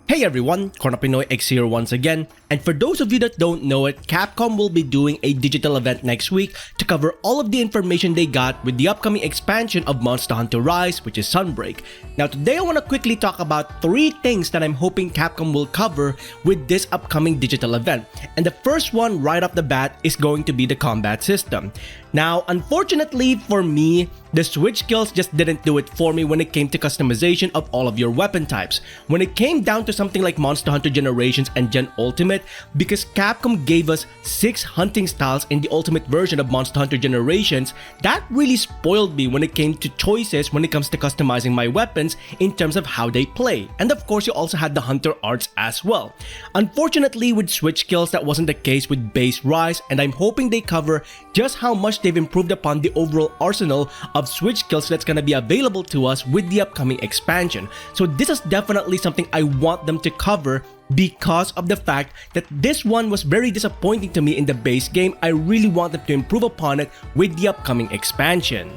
Hey everyone, Pinoy X here once again, and for those of you that don't know it, Capcom will be doing a digital event next week to cover all of the information they got with the upcoming expansion of Monster Hunter Rise, which is Sunbreak. Now today I want to quickly talk about 3 things that I'm hoping Capcom will cover with this upcoming digital event, and the first one right off the bat is going to be the combat system. Now unfortunately for me, the switch skills just didn't do it for me when it came to customization of all of your weapon types. When it came down to something like Monster Hunter Generations and Gen Ultimate, because Capcom gave us 6 hunting styles in the Ultimate version of Monster Hunter Generations, that really spoiled me when it came to choices when it comes to customizing my weapons in terms of how they play. And of course you also had the Hunter arts as well. Unfortunately with switch skills that wasn't the case with base Rise, and I'm hoping they cover just how much they've improved upon the overall arsenal of switch skills that's gonna be available to us with the upcoming expansion. So this is definitely something I want them to cover because of the fact that this one was very disappointing to me in the base game. I really want them to improve upon it with the upcoming expansion.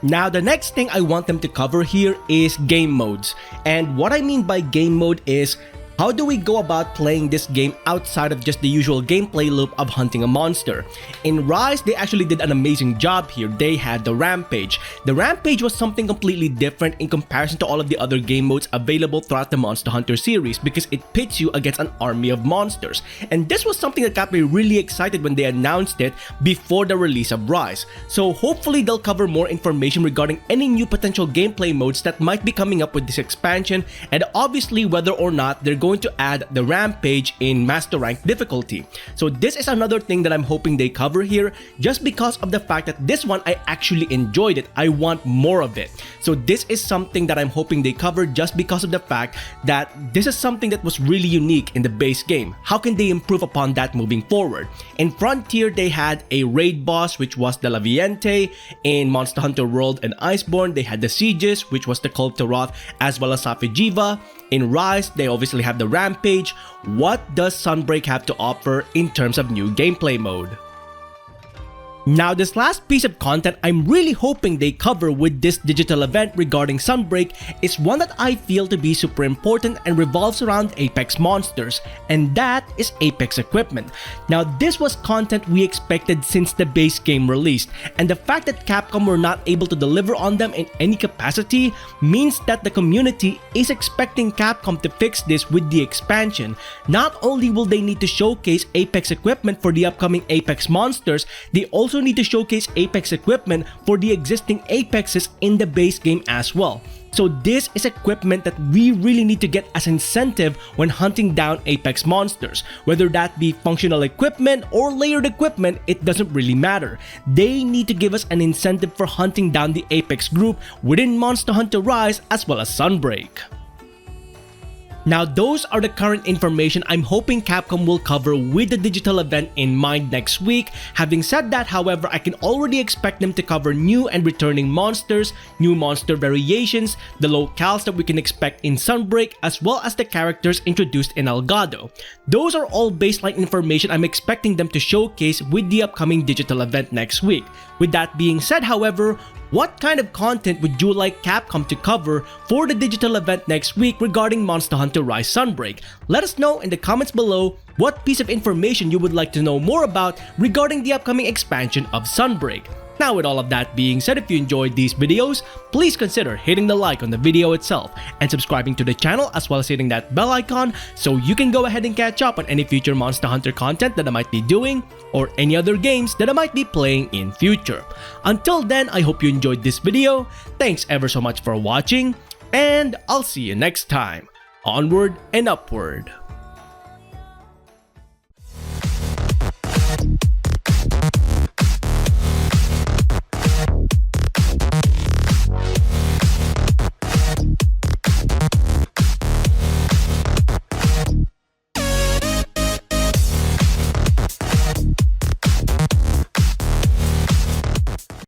Now the next thing I want them to cover here is game modes. And what I mean by game mode is, how do we go about playing this game outside of just the usual gameplay loop of hunting a monster? In Rise, they actually did an amazing job here. They had the Rampage. The Rampage was something completely different in comparison to all of the other game modes available throughout the Monster Hunter series because it pits you against an army of monsters. And this was something that got me really excited when they announced it before the release of Rise. So hopefully they'll cover more information regarding any new potential gameplay modes that might be coming up with this expansion, and obviously whether or not they're going to add the Rampage in Master Rank difficulty. So this is another thing that I'm hoping they cover here, just because of the fact that this one I actually enjoyed it. I want more of it. So this is something that I'm hoping they cover just because of the fact that this is something that was really unique in the base game. How can they improve upon that moving forward? In Frontier, they had a raid boss, which was the Laviente. In Monster Hunter World and Iceborne, they had the Sieges, which was the Cult Taroth, as well as Safi'jiiva. In Rise, they obviously have the Rampage. What does Sunbreak have to offer in terms of new gameplay mode? Now this last piece of content I'm really hoping they cover with this digital event regarding Sunbreak is one that I feel to be super important and revolves around Apex monsters, and that is Apex equipment. Now this was content we expected since the base game released, and the fact that Capcom were not able to deliver on them in any capacity means that the community is expecting Capcom to fix this with the expansion. Not only will they need to showcase Apex equipment for the upcoming Apex monsters, they also need to showcase Apex equipment for the existing Apexes in the base game as well. So this is equipment that we really need to get as incentive when hunting down Apex monsters. Whether that be functional equipment or layered equipment, it doesn't really matter. They need to give us an incentive for hunting down the Apex group within Monster Hunter Rise as well as Sunbreak. Now those are the current information I'm hoping Capcom will cover with the digital event in mind next week. Having said that, however, I can already expect them to cover new and returning monsters, new monster variations, the locales that we can expect in Sunbreak, as well as the characters introduced in Elgato. Those are all baseline information I'm expecting them to showcase with the upcoming digital event next week. With that being said, however, what kind of content would you like Capcom to cover for the digital event next week regarding Monster Hunter Rise Sunbreak? Let us know in the comments below what piece of information you would like to know more about regarding the upcoming expansion of Sunbreak. Now with all of that being said, if you enjoyed these videos, please consider hitting the like on the video itself and subscribing to the channel, as well as hitting that bell icon so you can go ahead and catch up on any future Monster Hunter content that I might be doing or any other games that I might be playing in future. Until then, I hope you enjoyed this video. Thanks ever so much for watching, and I'll see you next time. Onward and upward.